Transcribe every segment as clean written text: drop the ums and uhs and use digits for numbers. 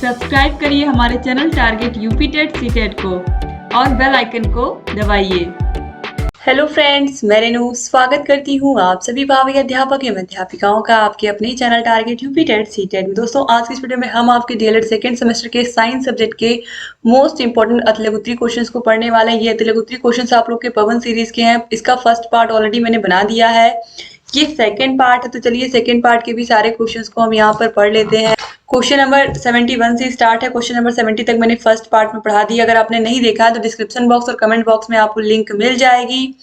Subscribe करिए हमारे channel target UP TET CTET को और बेल आइकन को दबाइए। हेलो फ्रेंड्स, मैं रेनू स्वागत करती हूँ आप सभी भावी अध्यापक एवं अध्यापिकाओं का आपके अपने channel target UP TET CTET में। दोस्तों, आज की इस वीडियो में हम आपके डीएलएड सेकंड सेमेस्टर के साइंस सब्जेक्ट के मोस्ट इंपोर्टेंट अतिलघुत्री क्वेश्चंस को पढ़ने वाले हैं। ये अतिलघुत्री क्वेश्चंस आप लोग के पवन सीरीज के हैं। इसका फर्स्ट पार्ट ऑलरेडी मैंने बना दिया है, ये सेकंड पार्ट है। तो चलिए सेकंड पार्ट के भी सारे क्वेश्चंस को हम यहाँ पर पढ़ लेते हैं। क्वेश्चन नंबर 71 से स्टार्ट है। क्वेश्चन नंबर 70 तक मैंने फर्स्ट पार्ट में पढ़ा दिया। अगर आपने नहीं देखा है तो डिस्क्रिप्शन बॉक्स और कमेंट बॉक्स में आपको लिंक मिल जाएगी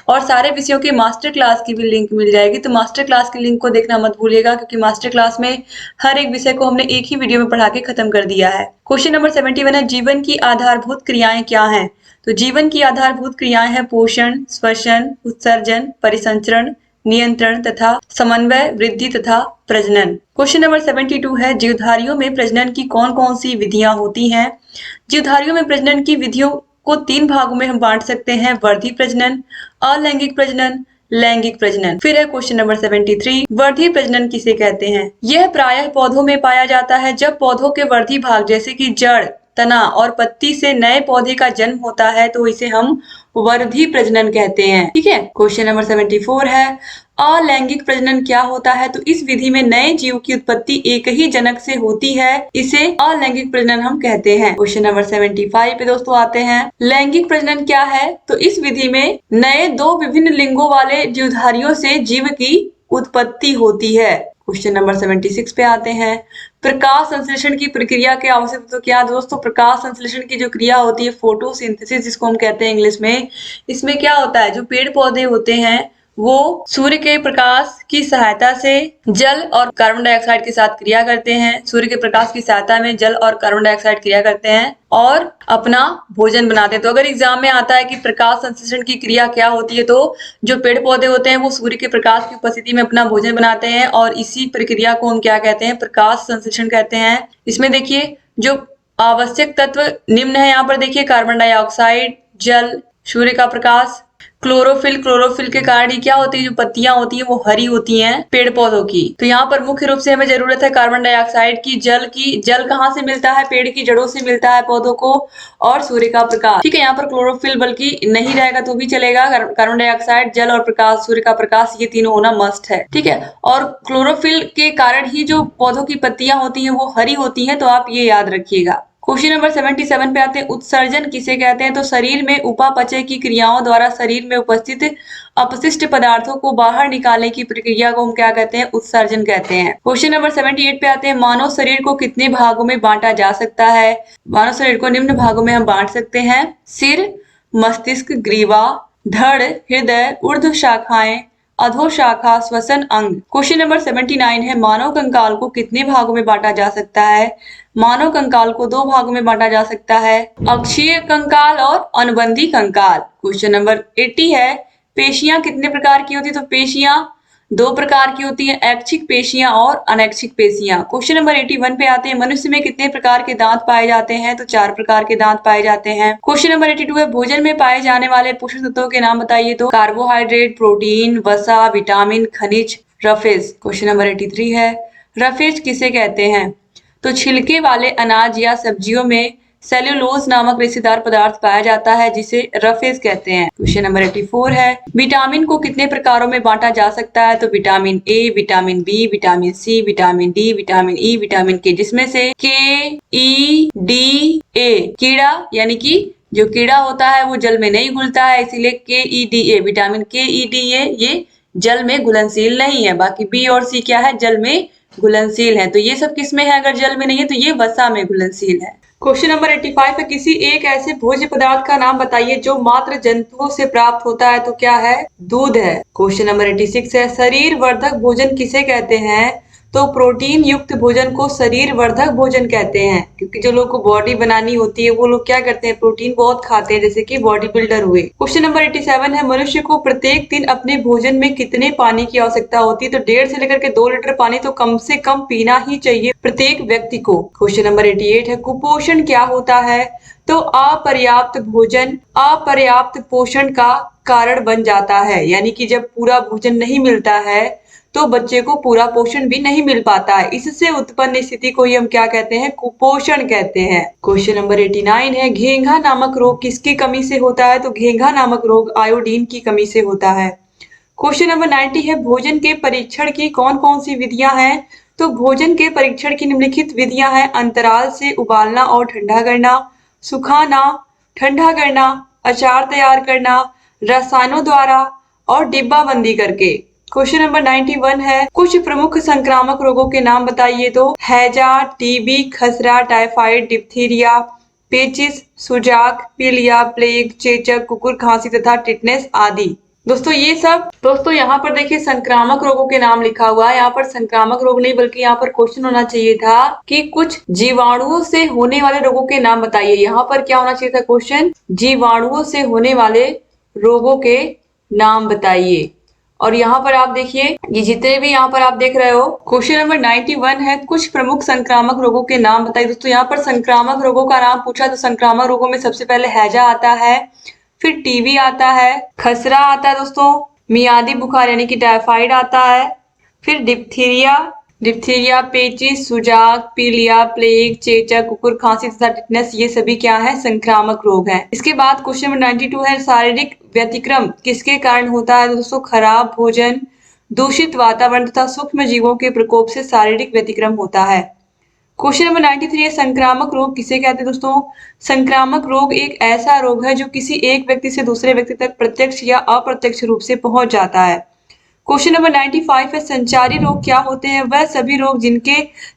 और सारे विषयों के मास्टर क्लास की भी लिंक मिल जाएगी। तो मास्टर क्लास की लिंक को देखना मत भूलिएगा, क्योंकि मास्टर क्लास में हर एक विषय को हमने एक ही वीडियो में पढ़ा के खत्म कर दिया है। क्वेश्चन नंबर 71 है, जीवन की आधारभूत क्रियाएं क्या हैं? तो जीवन की आधारभूत क्रियाएं हैं पोषण, श्वसन, उत्सर्जन, परिसंचरण, नियंत्रण तथा समन्वय, वृद्धि तथा प्रजनन। क्वेश्चन नंबर 72 है, जीवधारियों में प्रजनन की कौन कौन सी विधियां होती हैं? जीवधारियों में प्रजनन की विधियों को 3 भागों में हम बांट सकते हैं, वर्धी प्रजनन, अलैंगिक प्रजनन, लैंगिक प्रजनन। फिर है क्वेश्चन नंबर 73, वर्धी प्रजनन किसे कहते हैं? यह प्रायः पौधों में पाया जाता है। जब पौधों के वर्धी भाग जैसे कि जड़, तना और पत्ती से नए पौधे का जन्म होता है तो इसे हम वर्धी प्रजनन कहते हैं। ठीक है। क्वेश्चन नंबर 74 है, अलैंगिक प्रजनन क्या होता है? तो इस विधि में नए जीव की उत्पत्ति एक ही जनक से होती है, इसे अलैंगिक प्रजनन हम कहते हैं। क्वेश्चन नंबर 75 पे दोस्तों आते हैं, लैंगिक प्रजनन क्या है? तो इस विधि में नए 2 विभिन्न लिंगों वाले जीवधारियों से जीव की उत्पत्ति होती है। क्वेश्चन नंबर 76 पे आते हैं, प्रकाश संश्लेषण की प्रक्रिया के आवश्यक तो क्या? दोस्तों, प्रकाश संश्लेषण की जो क्रिया होती है फोटोसिंथेसिस जिसको हम कहते हैं इंग्लिश में, इसमें क्या होता है, जो पेड़ पौधे होते हैं वो सूर्य के प्रकाश की सहायता से जल और कार्बन डाइऑक्साइड के साथ क्रिया करते हैं। सूर्य के प्रकाश की सहायता में जल और कार्बन डाइऑक्साइड क्रिया करते हैं और अपना भोजन बनाते हैं। तो अगर एग्जाम में आता है कि प्रकाश संश्लेषण की क्रिया क्या होती है, तो जो पेड़ पौधे होते हैं वो सूर्य के प्रकाश की उपस्थिति में अपना भोजन बनाते हैं और इसी प्रक्रिया को हम क्या कहते हैं? प्रकाश संश्लेषण कहते हैं। इसमें देखिए जो आवश्यक तत्व निम्न है, यहाँ पर देखिए कार्बन डाइऑक्साइड, जल, सूर्य का प्रकाश, क्लोरोफिल के कारण ये क्या होती है, जो पत्तियां होती हैं वो हरी होती हैं पेड़ पौधों की। तो यहाँ पर मुख्य रूप से हमें जरूरत है कार्बन डाइऑक्साइड की, जल की। जल कहाँ से मिलता है? पेड़ की जड़ों से मिलता है पौधों को, और सूर्य का प्रकाश। ठीक है, यहाँ पर क्लोरोफिल बल्कि नहीं रहेगा तो भी चलेगा। कार्बन डाइऑक्साइड, जल और प्रकाश, सूर्य का प्रकाश, ये तीनों होना मस्ट है। ठीक है, और क्लोरोफिल के कारण ही जो पौधों की पत्तियां होती हैं वो हरी होती हैं, तो आप ये याद रखिएगा। क्वेश्चन नंबर 77 पे आते हैं, उत्सर्जन किसे कहते हैं? तो शरीर में उपापचय की क्रियाओं द्वारा शरीर में उपस्थित अपशिष्ट पदार्थों को बाहर निकालने की प्रक्रिया को हम क्या कहते हैं? उत्सर्जन कहते हैं। क्वेश्चन नंबर 78 पे आते हैं, मानव शरीर को कितने भागों में बांटा जा सकता है? मानव शरीर को निम्न भागों में हम बांट सकते हैं, सिर, मस्तिष्क, ग्रीवा, धड़, हृदय, ऊर्ध्व शाखाएं, अधोशाखा, श्वसन अंग। क्वेश्चन नंबर 79 है, मानव कंकाल को कितने भागों में बांटा जा सकता है? मानव कंकाल को 2 भागों में बांटा जा सकता है, अक्षीय कंकाल और अनुबंधी कंकाल। क्वेश्चन नंबर 80 है, पेशियां कितने प्रकार की होती है? तो पेशियां 2 प्रकार की होती हैं, ऐच्छिक पेशियां और अनैच्छिक पेशियां। क्वेश्चन नंबर 81 पे आते हैं, मनुष्य में कितने प्रकार के दांत पाए जाते हैं? तो 4 प्रकार के दांत पाए जाते हैं। क्वेश्चन नंबर 82 है, भोजन में पाए जाने वाले पोषक तत्वों के नाम बताइए। तो कार्बोहाइड्रेट, प्रोटीन, वसा, विटामिन, खनिज, रफेज। क्वेश्चन नंबर 83 है, रफेज किसे कहते हैं? तो छिलके वाले अनाज या सब्जियों में सेल्यूलोज नामक रेशेदार पदार्थ पाया जाता है जिसे रफेज कहते हैं। क्वेश्चन नंबर 84 है, विटामिन को कितने प्रकारों में बांटा जा सकता है? तो vitamin A, vitamin B, vitamin C, vitamin D, vitamin E, vitamin K, जिसमें से के, ई, डी, ए कीड़ा यानी कि जो कीड़ा होता है वो जल में नहीं घुलता है, इसीलिए के ई डी ए, विटामिन के ई डी ए ये जल में घुलनशील नहीं है। बाकी बी और सी क्या है? जल में घुलनशील है। तो ये सब किसमें है? अगर जल में नहीं है तो ये वसा में घुलनशील है। क्वेश्चन नंबर 85 है, किसी एक ऐसे भोज्य पदार्थ का नाम बताइए जो मात्र जंतुओं से प्राप्त होता है। तो क्या है? दूध है। क्वेश्चन नंबर 86 है, शरीर वर्धक भोजन किसे कहते हैं? तो प्रोटीन युक्त भोजन को शरीर वर्धक भोजन कहते हैं, क्योंकि जो लोग को बॉडी बनानी होती है वो लोग क्या करते हैं? प्रोटीन बहुत खाते हैं, जैसे कि बॉडी बिल्डर हुए। क्वेश्चन नंबर 87 है, मनुष्य को प्रत्येक दिन अपने भोजन में कितने पानी की आवश्यकता होती है? तो 1.5 से लेकर के 2 लीटर पानी तो कम से कम पीना ही चाहिए प्रत्येक व्यक्ति को। क्वेश्चन नंबर 88 है, कुपोषण क्या होता है? तो अपर्याप्त भोजन अपर्याप्त पोषण का कारण बन जाता है, यानी कि जब पूरा भोजन नहीं मिलता है तो बच्चे को पूरा पोषण भी नहीं मिल पाता है। इससे उत्पन्न स्थिति को ही हम क्या कहते हैं, कुपोषण कहते हैं। क्वेश्चन नंबर 89 है, घेंघा नामक रोग किसकी कमी से होता है? तो घेंघा नामक रोग आयोडीन की कमी से होता है। क्वेश्चन नंबर 90 है, भोजन के परीक्षण की कौन कौन सी विधियां हैं? तो भोजन के परीक्षण की निम्नलिखित विधियां हैं, अंतराल से उबालना और ठंडा करना, सुखाना, ठंडा करना, अचार तैयार करना, रसायनों द्वारा और डिब्बाबंदी करके। क्वेश्चन नंबर 91 है, कुछ प्रमुख संक्रामक रोगों के नाम बताइए। तो हैजा, टीबी, खसरा, टाइफाइड, डिप्थीरिया, पेचिस, सुजाक, पीलिया, प्लेग, चेचक, कुकुर खांसी तथा टिटनेस आदि। दोस्तों ये सब, दोस्तों यहाँ पर देखिए संक्रामक रोगों के नाम लिखा हुआ है। यहाँ पर संक्रामक रोग नहीं बल्कि यहाँ पर क्वेश्चन होना चाहिए था कि कुछ जीवाणुओं से होने वाले रोगों के नाम बताइए। यहाँ पर क्या होना चाहिए था क्वेश्चन, जीवाणुओं से होने वाले रोगों के नाम बताइए। और यहाँ पर आप देखिए, ये जितने भी यहाँ पर आप देख रहे हो, क्वेश्चन नंबर 91 है, कुछ प्रमुख संक्रामक रोगों के नाम बताइए। दोस्तों यहाँ पर संक्रामक रोगों का नाम पूछा तो संक्रामक रोगों में सबसे पहले हैजा आता है, फिर टीबी आता है, खसरा आता है दोस्तों, मियादी बुखार यानी कि टाइफाइड आता है, फिर डिप्थीरिया, पेचिस, सुजाक, पीलिया, प्लेग, चेचक, कुकुर खांसी तथा टिटनेस, ये सभी क्या है, संक्रामक रोग हैं। इसके बाद क्वेश्चन नंबर 92 है, शारीरिक व्यतिक्रम किसके कारण होता है? दोस्तों खराब भोजन, दूषित वातावरण तथा सूक्ष्म जीवों के प्रकोप से शारीरिक व्यतिक्रम होता है। क्वेश्चन नंबर 93 है, संक्रामक रोग किसे कहते हैं? दोस्तों संक्रामक रोग एक ऐसा रोग है जो किसी एक व्यक्ति से दूसरे व्यक्ति तक प्रत्यक्ष या अप्रत्यक्ष रूप से पहुंच जाता है। क्वेश्चन नंबर 95 है, संचारी रोग क्या होते हैं? वह सभी रोग जिनके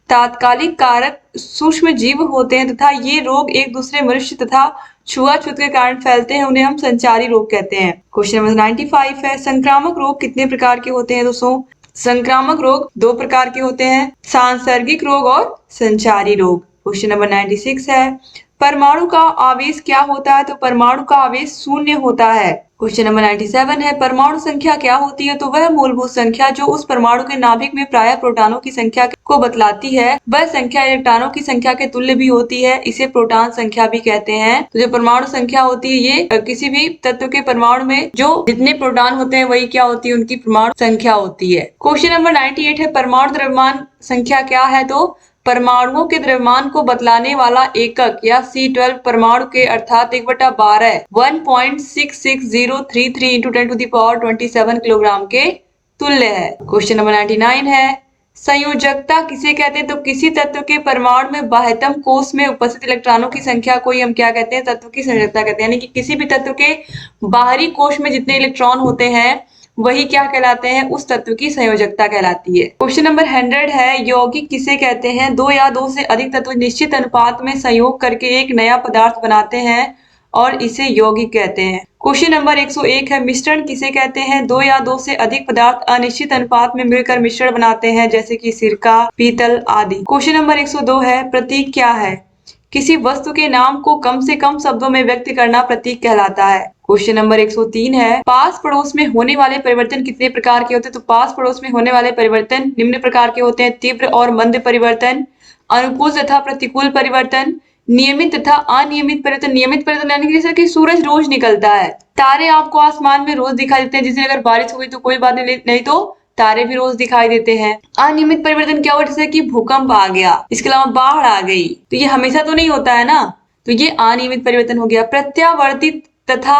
तात्कालिक कारक सूक्ष्म जीव होते हैं तथा ये रोग एक दूसरे मनुष्य तथा छुआछूत के कारण फैलते हैं, उन्हें हम संचारी रोग कहते हैं। क्वेश्चन नंबर 95 है, संक्रामक रोग कितने प्रकार के होते हैं? दोस्तों संक्रामक रोग 2 प्रकार के होते हैं, सांसर्गिक रोग और संचारी रोग। क्वेश्चन नंबर 96 है, परमाणु का आवेश क्या होता है? तो परमाणु का आवेश 0 होता है। क्वेश्चन नंबर 97 है, परमाणु संख्या क्या होती है? तो वह मूलभूत संख्या जो उस परमाणु के नाभिक में प्रायः प्रोटॉनों की संख्या को बतलाती है, वह संख्या इलेक्ट्रॉनों की संख्या के तुल्य भी होती है, इसे प्रोटॉन संख्या भी कहते हैं। तो जो परमाणु संख्या होती है ये किसी भी तत्व के परमाणु में जो जितने प्रोटॉन होते हैं वही क्या होती है, उनकी परमाणु संख्या होती है। क्वेश्चन नंबर 98 है, परमाणु द्रव्यमान संख्या क्या है? तो परमाणुओं के द्रव्यमान को बतलाने वाला एकक या C12 परमाणु के अर्थात 1/12 1.66033 × 10⁻27 किलोग्राम के तुल्य है। क्वेश्चन नंबर 99 है, संयोजकता किसे कहते हैं? तो किसी तत्व के परमाणु में बाह्यतम कोश में उपस्थित इलेक्ट्रॉनों की संख्या को ही हम क्या कहते हैं, तत्व की संयोजकता कहते हैं। यानी कि किसी भी तत्व के बाहरी कोश में जितने इलेक्ट्रॉन होते हैं वही क्या कहलाते हैं, उस तत्व की संयोजकता कहलाती है। क्वेश्चन नंबर 100 है, यौगिक किसे कहते हैं? 2 या 2 से अधिक तत्व निश्चित अनुपात में संयोग करके एक नया पदार्थ बनाते हैं और इसे यौगिक कहते हैं। क्वेश्चन नंबर 101 है, मिश्रण किसे कहते हैं? 2 या 2 से अधिक पदार्थ अनिश्चित अनुपात में मिलकर मिश्रण बनाते हैं, जैसे कि सिरका, पीतल आदि। क्वेश्चन नंबर 102 है, प्रतीक क्या है? किसी वस्तु के नाम को कम से कम शब्दों में व्यक्त करना प्रतीक कहलाता है। क्वेश्चन नंबर 103 है, पास पड़ोस में होने वाले परिवर्तन कितने प्रकार के होते हैं? तो पास पड़ोस में होने वाले परिवर्तन निम्न प्रकार के होते हैं, तीव्र और मंद परिवर्तन, अनुकूल तथा प्रतिकूल परिवर्तन, नियमित तथा अनियमित परिवर्तन। नियमित परिवर्तन यानी कि जैसे कि सूरज रोज निकलता है, तारे आपको आसमान में रोज दिखाई देते हैं, जिस दिन अगर बारिश हुई तो कोई बात नहीं तो तारे भी रोज दिखाई देते हैं। अनियमित परिवर्तन क्या हुआ? जैसे कि भूकंप आ गया, इसके अलावा बाढ़ आ गई, तो ये हमेशा तो नहीं होता है ना, तो ये अनियमित परिवर्तन हो गया। प्रत्यावर्तित तथा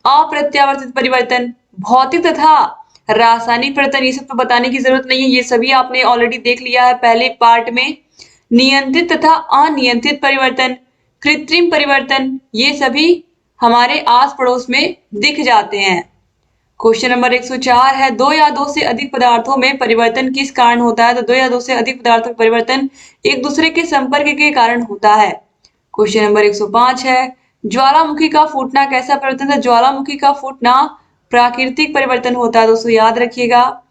अप्रत्यावर्तित परिवर्तन, भौतिक तथा रासायनिक परिवर्तन, ये सब तो बताने की जरूरत नहीं है, ये सभी आपने ऑलरेडी देख लिया है पहले पार्ट में। नियंत्रित तथा अनियंत्रित परिवर्तन, कृत्रिम परिवर्तन, ये सभी हमारे आस पड़ोस में दिख जाते हैं। क्वेश्चन नंबर 104 है, 2 या 2 से अधिक पदार्थों में परिवर्तन किस कारण होता है? तो 2 या 2 से अधिक पदार्थों में परिवर्तन एक दूसरे के संपर्क के कारण होता है। क्वेश्चन नंबर 105 है, ज्वालामुखी का फूटना कैसा परिवर्तन है? ज्वालामुखी का फूटना प्राकृतिक परिवर्तन होता है, दोस्तों याद रखिएगा।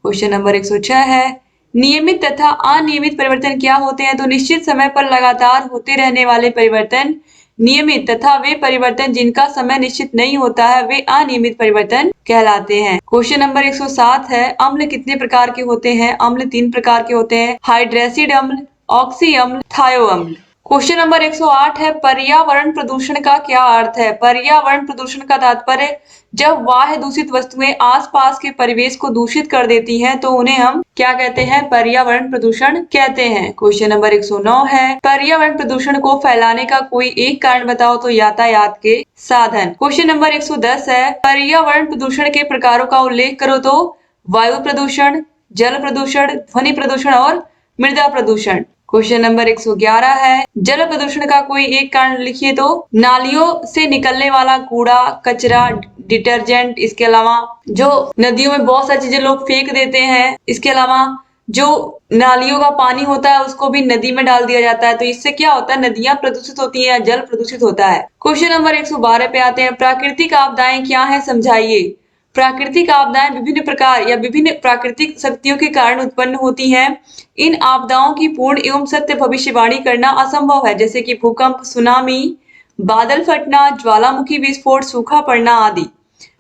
क्वेश्चन नंबर 106 है, नियमित तथा अनियमित परिवर्तन क्या होते हैं? तो निश्चित समय पर लगातार होते रहने वाले परिवर्तन नियमित तथा वे परिवर्तन जिनका समय निश्चित नहीं होता है वे अनियमित परिवर्तन कहलाते हैं। क्वेश्चन नंबर 107 है, अम्ल कितने प्रकार के होते हैं? अम्ल 3 प्रकार के होते हैं, हाइड्रेसिड अम्ल, ऑक्सी अम्ल, थायो अम्ल। क्वेश्चन नंबर 108 है पर्यावरण प्रदूषण का क्या अर्थ है। पर्यावरण प्रदूषण का तात्पर्य जब बाह्य दूषित वस्तुएं आसपास के परिवेश को दूषित कर देती हैं तो उन्हें हम क्या कहते हैं, पर्यावरण प्रदूषण कहते हैं। क्वेश्चन नंबर 109 है पर्यावरण प्रदूषण को फैलाने का कोई एक कारण बताओ, तो यातायात के साधन। क्वेश्चन नंबर 110 है पर्यावरण प्रदूषण के प्रकारों का उल्लेख करो, तो वायु प्रदूषण, जल प्रदूषण, ध्वनि प्रदूषण और मृदा प्रदूषण। क्वेश्चन नंबर 111 है जल प्रदूषण का कोई एक कारण लिखिए, तो नालियों से निकलने वाला कूड़ा कचरा, डिटर्जेंट, इसके अलावा जो नदियों में बहुत सारी चीजें लोग फेंक देते हैं, इसके अलावा जो नालियों का पानी होता है उसको भी नदी में डाल दिया जाता है, तो इससे क्या होता है, नदियां प्रदूषित होती हैं, जल प्रदूषित होता है। क्वेश्चन नंबर 112 पे आते हैं प्राकृतिक आपदाएं क्या है, समझाइए। प्राकृतिक आपदाएं विभिन्न प्रकार या विभिन्न प्राकृतिक शक्तियों के कारण उत्पन्न होती हैं। इन आपदाओं की पूर्ण एवं सत्य भविष्यवाणी करना असंभव है, जैसे कि भूकंप, सुनामी, बादल फटना, ज्वालामुखी विस्फोट, सूखा पड़ना आदि।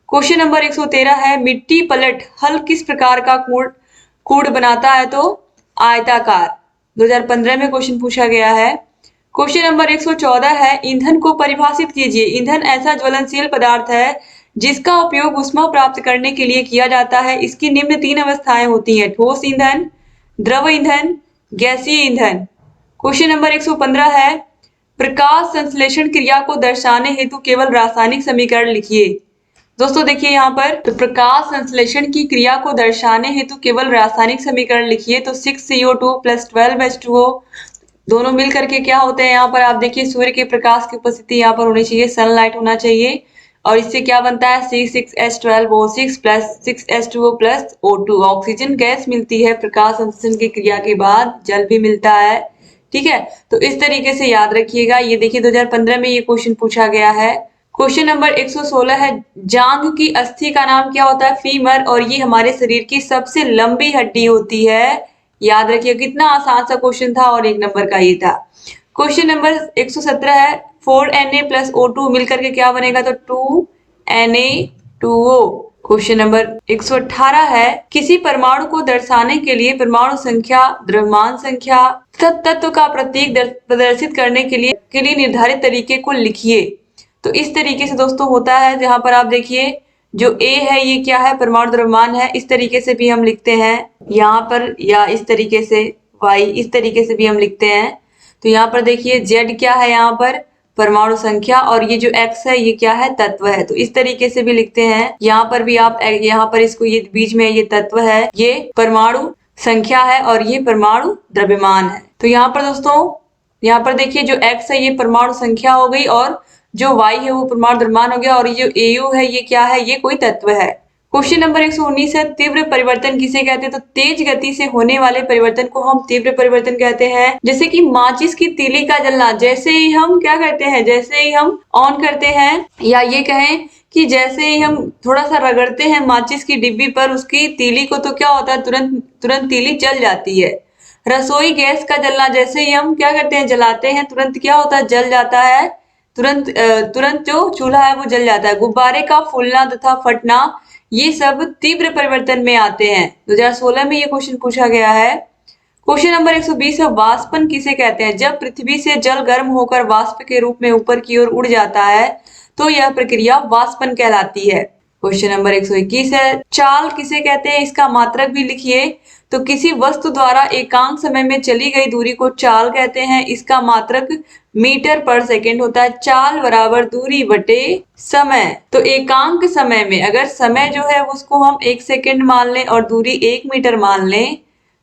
क्वेश्चन नंबर 113 है मिट्टी पलट हल किस प्रकार का कूड़ बनाता है, तो आयताकार। 2015 में क्वेश्चन पूछा गया है। क्वेश्चन नंबर 114 है ईंधन को परिभाषित कीजिए। ईंधन ऐसा ज्वलनशील पदार्थ है जिसका उपयोग ऊष्मा प्राप्त करने के लिए किया जाता है। इसकी निम्न 3 अवस्थाएं होती हैं, ठोस ईंधन, द्रव ईंधन, गैसीय ईंधन। क्वेश्चन नंबर 115 है प्रकाश संश्लेषण क्रिया को दर्शाने हेतु केवल रासायनिक समीकरण लिखिए। दोस्तों देखिए यहाँ पर तो प्रकाश संश्लेषण की क्रिया को दर्शाने हेतु केवल रासायनिक समीकरण लिखिए, तो 6CO2 + 12H2O दोनों मिल करके क्या होते हैं, यहाँ पर आप देखिए सूर्य के प्रकाश की उपस्थिति यहाँ पर होनी चाहिए, सनलाइट होना चाहिए, और इससे क्या बनता है C6H12O6 + 6H2O + O2 oxygen gas मिलती है। प्रकाश संश्लेषण की क्रिया के बाद जल भी मिलता है। ठीक है, तो इस तरीके से याद रखिएगा। ये देखिए 2015 में ये क्वेश्चन पूछा गया है। क्वेश्चन नंबर 116 है जांघ की अस्थि का नाम क्या होता है, फीमर, और ये हमारे शरीर की सबसे लंबी हड्डी होती है। याद रखिए कितना आसान सा क्वेश्चन था और 1 नंबर का ये था। क्वेश्चन नंबर 117 है 4Na + O2 मिलकर के क्या बनेगा, तो 2Na2O। क्वेश्चन नंबर 118 है किसी परमाणु को दर्शाने के लिए परमाणु संख्या, द्रव्यमान संख्या, तत्व का प्रतीक प्रदर्शित करने के लिए निर्धारित तरीके को लिखिए। तो इस तरीके से दोस्तों होता है, जहां पर आप देखिए जो A है ये क्या है, परमाणु द्रव्यमान है। इस तरीके से भी हम लिखते हैं यहाँ पर, या इस तरीके से Y, इस तरीके से भी हम लिखते हैं। तो यहाँ पर देखिए Z क्या है, यहाँ पर परमाणु संख्या, और ये जो X है ये क्या है, तत्व है। तो इस तरीके से भी लिखते हैं। यहाँ पर भी आप यहाँ पर इसको ये बीच में ये तत्व है, ये परमाणु संख्या है, और ये परमाणु द्रव्यमान है। तो यहाँ पर दोस्तों यहाँ पर देखिए जो X है ये परमाणु संख्या हो गई, और जो Y है वो परमाणु द्रव्यमान हो गया, और ये जो AU है ये क्या है, ये कोई तत्व है। क्वेश्चन नंबर 119 है तीव्र परिवर्तन किसे कहते हैं, तो तेज गति से होने वाले परिवर्तन को हम तीव्र परिवर्तन कहते हैं। जैसे कि माचिस की तीली का जलना, जैसे ही हम क्या करते हैं, जैसे ही हम ऑन करते हैं, या ये कहें कि जैसे ही हम थोड़ा सा रगड़ते हैं माचिस की डिब्बी पर उसकी तीली को, तो क्या होता है, तुरंत तीली जल जाती है। रसोई गैस का जलना, जैसे ही हम क्या करते हैं, जलाते हैं, तुरंत क्या होता है, जल जाता है, तुरंत जो चूल्हा है वो जल जाता है। गुब्बारे का फूलना तथा फटना, ये सब तीव्र परिवर्तन में आते हैं। 2016 में ये क्वेश्चन पूछा गया है। क्वेश्चन नंबर 120 है वाष्पन किसे कहते हैं, जब पृथ्वी से जल गर्म होकर वाष्प के रूप में ऊपर की ओर उड़ जाता है तो यह प्रक्रिया वाष्पन कहलाती है। क्वेश्चन नंबर 121 है चाल किसे कहते हैं, इसका मात्रक भी लिखिए। तो किसी वस्तु द्वारा एकांक समय में चली गई दूरी को चाल कहते हैं। इसका मात्रक मीटर/सेकंड होता है। चाल बराबर दूरी बटे समय। तो एकांक समय में अगर समय जो है उसको हम 1 सेकंड मान लें और दूरी 1 मीटर मान लें,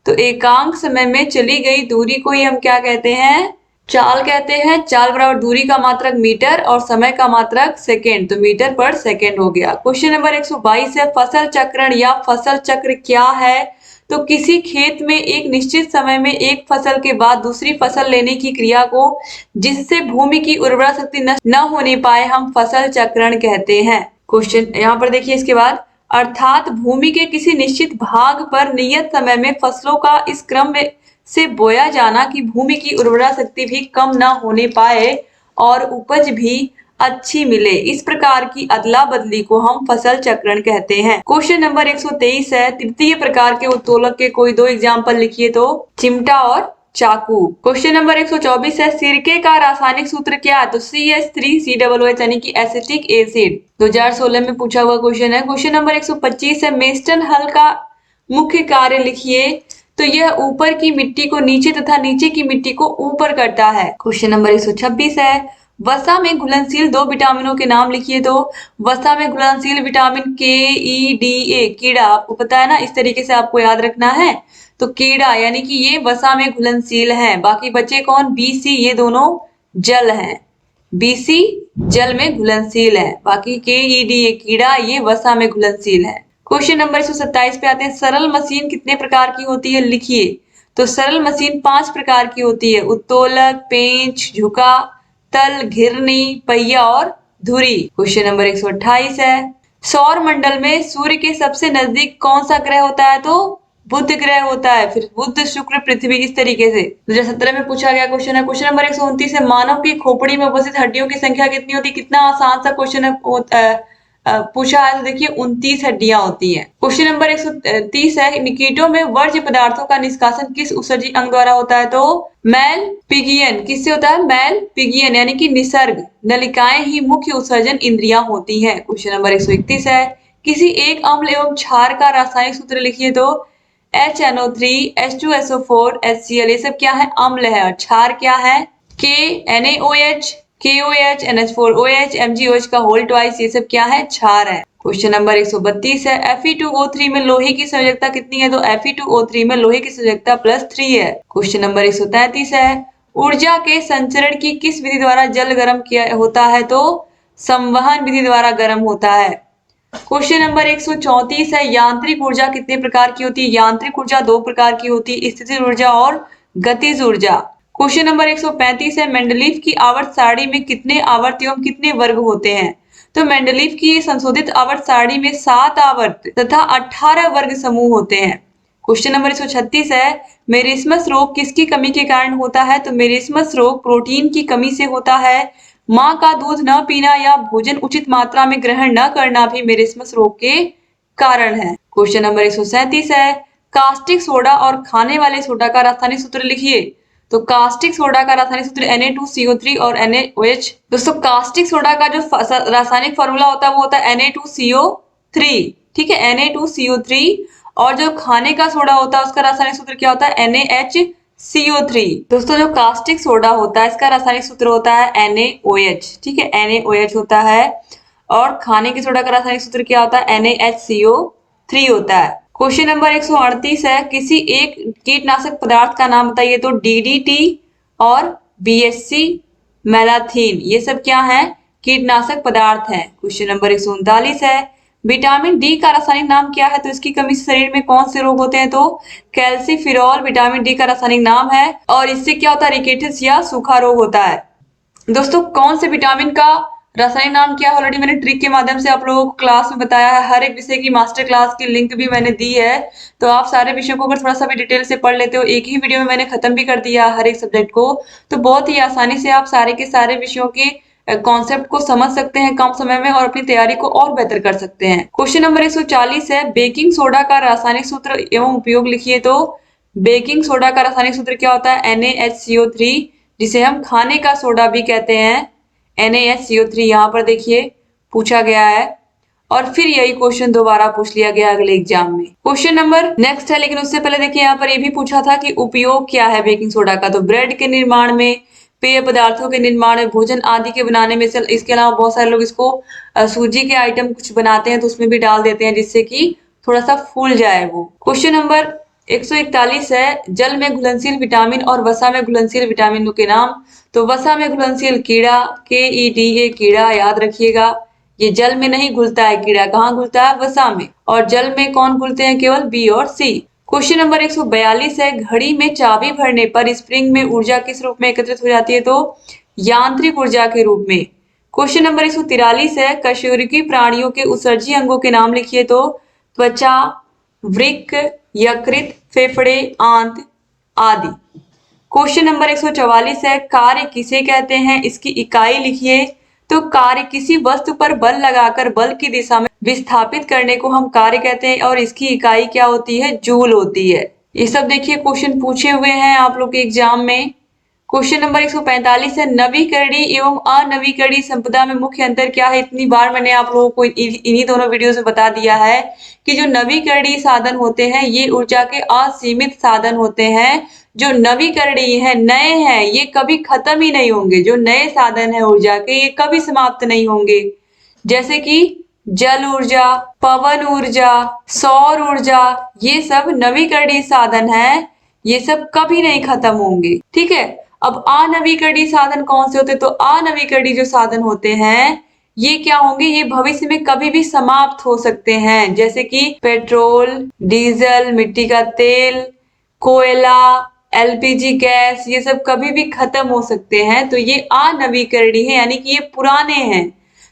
तो एकांक समय में चली गई दूरी को ही हम क्या कहते हैं, चाल कहते हैं। चाल बराबर दूरी का मात्रक मीटर और समय का मात्रक सेकंड, तो मीटर/सेकंड हो गया। क्वेश्चन नंबर 122 है फसल चक्रण या फसल चक्र क्या है, तो किसी खेत में एक निश्चित समय में एक फसल के बाद दूसरी फसल लेने की क्रिया को जिससे भूमि की उर्वरा शक्ति नष्ट न होने पाए हम फसल चक्रण कहते हैं। क्वेश्चन यहाँ पर देखिए इसके बाद, अर्थात भूमि के किसी निश्चित भाग पर नियत समय में फसलों का इस क्रम में से बोया जाना कि भूमि की उर्वरा शक्ति भी कम न होने पाए और उपज भी अच्छी मिले, इस प्रकार की अदला बदली को हम फसल चक्रण कहते हैं। क्वेश्चन नंबर 123 है तृतीय प्रकार के उत्तोलक के कोई 2 एग्जाम्पल लिखिए। तो चिमटा और चाकू। क्वेश्चन नंबर 124 है, सिरके का रासायनिक सूत्र क्या है? तो CH3COOH यानी कि एसिटिक एसिड। 2016 में पूछा हुआ क्वेश्चन है। क्वेश्चन नंबर 125 है, मेस्टन हल का मुख्य कार्य लिखिए। तो यह ऊपर की मिट्टी को नीचे तथा नीचे की मिट्टी को ऊपर करता है। क्वेश्चन नंबर 126 है, वसा में घुलनशील दो विटामिनों के नाम लिखिए। तो वसा में घुलनशील विटामिन KEDA, कीड़ा, आपको पता है ना, इस तरीके से आपको याद रखना है। तो कीड़ा यानी कि ये वसा में घुलनशील है। बाकी बचे कौन? BC, ये दोनों जल हैं। BC जल में घुलनशील है, बाकी KEDA कीड़ा, ये वसा में घुलनशील है। क्वेश्चन नंबर 127 पे आते हैं, सरल मशीन कितने प्रकार की होती है? लिखिए। तो सरल मशीन 5 प्रकार की होती है, उत्तोलक, पेंच, झुका, तल, घिरनी, पहिया और धुरी। क्वेश्चन नंबर 128 है, सौर मंडल में सूर्य के सबसे नजदीक कौन सा ग्रह होता है? तो बुध ग्रह होता है। फिर बुध, शुक्र, पृथ्वी, इस तरीके से। 2017 में पूछा गया क्वेश्चन है। क्वेश्चन नंबर 129 है, मानव की खोपड़ी में उपस्थित हड्डियों की संख्या कितनी होती है? कितना आसान सा क्वेश्चन है, पूछा है। तो देखिए 29 हड्डियां होती हैं। क्वेश्चन नंबर 130 है, कीटों में वर्ज्य पदार्थों का निष्कासन किस उत्सर्जी अंग द्वारा होता है? तो मैल पिगियन। किससे होता है? मैल पिगियन यानी कि निसर्ग नलिकाएं ही मुख्य उत्सर्जन इंद्रियां होती हैं। क्वेश्चन नंबर 131 है, किसी एक अम्ल एवं क्षार का रासायनिक सूत्र लिखिए। तो HNO3, H2SO4, HCl, ये सब क्या है? अम्ल है। और क्षार क्या है? KNaOH, KOH, NH4OH, MgOH का होल ट्वाइस, ये सब क्या है? क्षार है। क्वेश्चन नंबर 132 है, Fe2O3 में लोहे की संयोजकता कितनी है? तो Fe2O3 में लोहे की संयोजकता +3 है। क्वेश्चन नंबर 133 है, ऊर्जा के संचरण की किस विधि द्वारा जल गर्म किया होता है? तो संवहन विधि द्वारा गर्म होता है। क्वेश्चन नंबर 134 है, यांत्रिक ऊर्जा कितने प्रकार की होती है? यांत्रिक ऊर्जा 2 प्रकार की होती है, स्थितिज ऊर्जा और गतिज ऊर्जा। क्वेश्चन नंबर 135 है, मेंडलीफ की आवर्त सारणी में कितने आवर्त एवं कितने वर्ग होते हैं? तो मेंडलीफ की संशोधित आवर्त सारणी में 7 आवर्त तथा 18 वर्ग समूह होते हैं। क्वेश्चन नंबर 136 है, मेरिस्मस रोग किसकी कमी के कारण होता है? तो मेरिस्मस रोग प्रोटीन की कमी से होता है। माँ का दूध न पीना या भोजन उचित मात्रा में ग्रहण न करना भी मेरिस्मस रोग के कारण है। क्वेश्चन नंबर 137 है, कास्टिक सोडा और खाने वाले सोडा का रासायनिक सूत्र लिखिए। तो कास्टिक सोडा का रासायनिक सूत्र Na2CO3 और NaOH। दोस्तों कास्टिक सोडा का जो रासायनिक फॉर्मूला होता है वो होता है Na2CO3, ठीक है, Na2CO3। और जो खाने का सोडा होता है उसका रासायनिक सूत्र क्या होता है? NaHCO3। दोस्तों जो कास्टिक सोडा होता है इसका रासायनिक सूत्र होता है NaOH, ठीक है, NaOH होता है। और खाने के सोडा का रासायनिक सूत्र क्या होता है? NaHCO3 होता है। क्वेश्चन नंबर 138 है, किसी एक कीटनाशक पदार्थ का नाम बताइए। तो DDT और BHC, मैलाथीन, ये सब क्या है? कीटनाशक पदार्थ है। क्वेश्चन नंबर 139 है, विटामिन डी का रासायनिक नाम क्या है? तो इसकी कमी से शरीर में कौन से रोग होते हैं? तो कैल्सीफिरॉल विटामिन डी का रासायनिक नाम है। और इससे क्या होता है? रिकेटिस या सूखा रोग होता है। दोस्तों कौन से विटामिन का रासायनिक नाम क्या है? ऑलरेडी मैंने ट्रिक के माध्यम से आप लोगों को क्लास में बताया है। हर एक विषय की मास्टर क्लास की लिंक भी मैंने दी है, तो आप सारे विषयों को अगर थोड़ा सा भी डिटेल से पढ़ लेते हो, एक ही वीडियो में मैंने खत्म भी कर दिया हर एक सब्जेक्ट को, तो बहुत ही आसानी से आप सारे के सारे विषयों के कॉन्सेप्ट को समझ सकते हैं कम समय में और अपनी तैयारी को और बेहतर कर सकते हैं। क्वेश्चन नंबर 140 है, बेकिंग सोडा का रासायनिक सूत्र एवं उपयोग लिखिए। तो बेकिंग सोडा का रासायनिक सूत्र क्या होता है? NaHCO3, जिसे हम खाने का सोडा भी कहते हैं। NaHCO3 यहाँ पर देखिए पूछा गया है और फिर यही क्वेश्चन दोबारा पूछ लिया गया अगले एग्जाम में। क्वेश्चन नंबर नेक्स्ट है, लेकिन उससे पहले देखिए यहाँ पर ये भी पूछा था कि उपयोग क्या है बेकिंग सोडा का। तो ब्रेड के निर्माण में, पेय पदार्थों के निर्माण में, भोजन आदि के बनाने में, इसके अलावा बहुत सारे लोग इसको सूजी के आइटम कुछ बनाते हैं तो उसमें भी डाल देते हैं जिससे कि थोड़ा सा फूल जाए वो। क्वेश्चन नंबर 141 है, जल में घुलनशील विटामिन और वसा में घुलनशील विटामिनों के नाम। तो वसा में घुलनशील कीड़ा, KEDA कीड़ा, याद रखिएगा। ये जल में नहीं घुलता है कीड़ा, कहाँ घुलता है? वसा में। और जल में कौन घुलते हैं? केवल B और C। क्वेश्चन नंबर 142 है, घड़ी में चाबी भरने पर स्प्रिंग में ऊर्जा किस रूप में एकत्रित हो जाती है? तो यांत्रिक ऊर्जा के रूप में। क्वेश्चन नंबर 143 है, कशेरुकी प्राणियों के उत्सर्जी अंगों के नाम लिखिए। तो त्वचा, वृक्क, यकृत, फेफड़े, आंत आदि। क्वेश्चन नंबर 144 है, कार्य किसे कहते हैं? इसकी इकाई लिखिए। तो कार्य किसी वस्तु पर बल लगाकर बल की दिशा में विस्थापित करने को हम कार्य कहते हैं और इसकी इकाई क्या होती है? जूल होती है। ये सब देखिए क्वेश्चन पूछे हुए हैं आप लोग के एग्जाम में। क्वेश्चन नंबर 145 है, नवीकरणीय एवं अनवीकरणीय संपदा में मुख्य अंतर क्या है। इतनी बार मैंने आप लोगों को इन्हीं दोनों वीडियो में बता दिया है कि जो नवीकरणीय साधन होते हैं ये ऊर्जा के असीमित साधन होते हैं। जो नवीकरणीय है, नए हैं, ये कभी खत्म ही नहीं होंगे। जो नए साधन है ऊर्जा के, ये कभी समाप्त नहीं होंगे। जैसे कि जल ऊर्जा, पवन ऊर्जा, सौर ऊर्जा, ये सब नवीकरणीय साधन है, ये सब कभी नहीं खत्म होंगे। ठीक है। अब अनवीकरणीय साधन कौन से होते हैं, तो अनवीकरणीय जो साधन होते हैं ये क्या होंगे, ये भविष्य में कभी भी समाप्त हो सकते हैं। जैसे कि पेट्रोल, डीजल, मिट्टी का तेल, कोयला, एलपीजी गैस, ये सब कभी भी खत्म हो सकते हैं। तो ये अनवीकरणीय है, यानी कि ये पुराने हैं।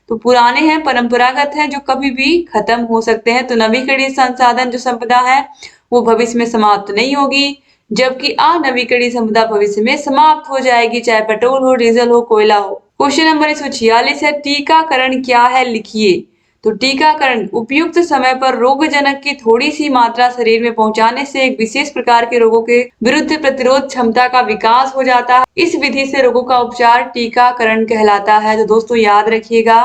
तो पुराने हैं, परंपरागत हैं, जो कभी भी खत्म हो सकते हैं। तो नवीकरणीय संसाधन जो संपदा है वो भविष्य में समाप्त नहीं होगी, जबकि अनवीकरणीय संपदा भविष्य में समाप्त हो जाएगी, चाहे पेट्रोल हो, डीजल हो, कोयला हो। क्वेश्चन नंबर 146 है, टीकाकरण क्या है, लिखिए। तो टीकाकरण उपयुक्त समय पर रोगजनक की थोड़ी सी मात्रा शरीर में पहुंचाने से एक विशेष प्रकार के रोगों के विरुद्ध प्रतिरोध क्षमता का विकास हो जाता है। इस विधि से रोगों का उपचार टीकाकरण कहलाता है। तो दोस्तों याद रखिएगा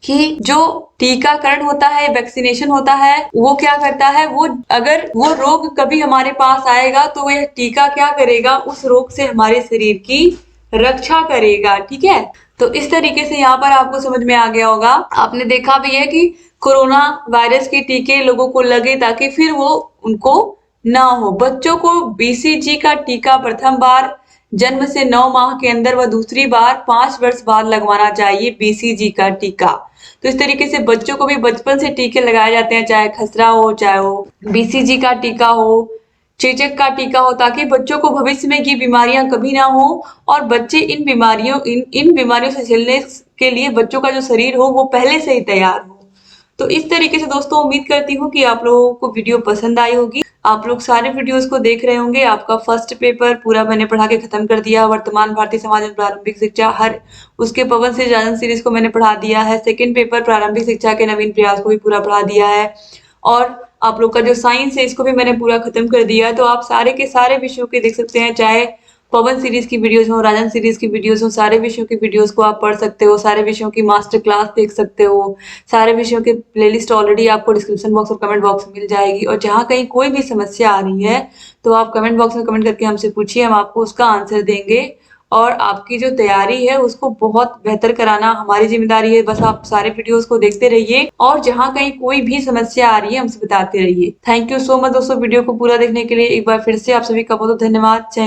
कि जो टीकाकरण होता है, वैक्सीनेशन होता है, वो क्या करता है, वो अगर वो रोग कभी हमारे पास आएगा तो यह टीका क्या करेगा, उस रोग से हमारे शरीर की रक्षा करेगा। ठीक है। तो इस तरीके से यहाँ पर आपको समझ में आ गया होगा। आपने देखा भी है कि कोरोना वायरस के टीके लोगों को लगे ताकि फिर वो उनको ना हो। बच्चों को बीसीजी का टीका प्रथम बार जन्म से 9 माह के अंदर व दूसरी बार 5 वर्ष बाद लगवाना चाहिए बीसीजी का टीका। तो इस तरीके से बच्चों को भी बचपन से टीके लगाए जाते हैं, चाहे खसरा हो, चाहे वो बीसीजी का टीका हो, चेचक का टीका हो, ताकि बच्चों को भविष्य में ये बीमारियां कभी ना हो और बच्चे इन बीमारियों से झेलने के लिए बच्चों का जो शरीर हो वो पहले से ही तैयार हो। तो इस तरीके से दोस्तों उम्मीद करती हूँ कि आप लोगों को वीडियो पसंद आई होगी। आप लोग सारे वीडियोस को देख रहे होंगे। आपका फर्स्ट पेपर पूरा मैंने पढ़ा के खत्म कर दिया। वर्तमान भारतीय समाज में प्रारंभिक शिक्षा, हर उसके पवन से जाजन सीरीज को मैंने पढ़ा दिया है। सेकंड पेपर प्रारंभिक शिक्षा के नवीन प्रयास को भी पूरा पढ़ा दिया है। और आप लोग का जो साइंस है इसको भी मैंने पूरा खत्म कर दिया है। तो आप सारे के सारे विषयों के देख सकते हैं, चाहे पवन सीरीज की वीडियोस हो, राजन सीरीज की वीडियोस हो, सारे विषयों की वीडियोस को आप पढ़ सकते हो। सारे विषयों की मास्टर क्लास देख सकते हो। सारे विषयों के प्लेलिस्ट ऑलरेडी आपको डिस्क्रिप्शन बॉक्स और कमेंट बॉक्स में मिल जाएगी। और जहां कहीं कोई भी समस्या आ रही है तो आप कमेंट बॉक्स में कमेंट करके हमसे पूछिए, हम आपको उसका आंसर देंगे। और आपकी जो तैयारी है उसको बहुत बेहतर कराना हमारी जिम्मेदारी है। बस आप सारे वीडियोस को देखते रहिए और जहां कहीं कोई भी समस्या आ रही है हमसे बताते रहिए। थैंक यू सो मच दोस्तों वीडियो को पूरा देखने के लिए। एक बार फिर से आप सभी का बहुत धन्यवाद। जय हिंद।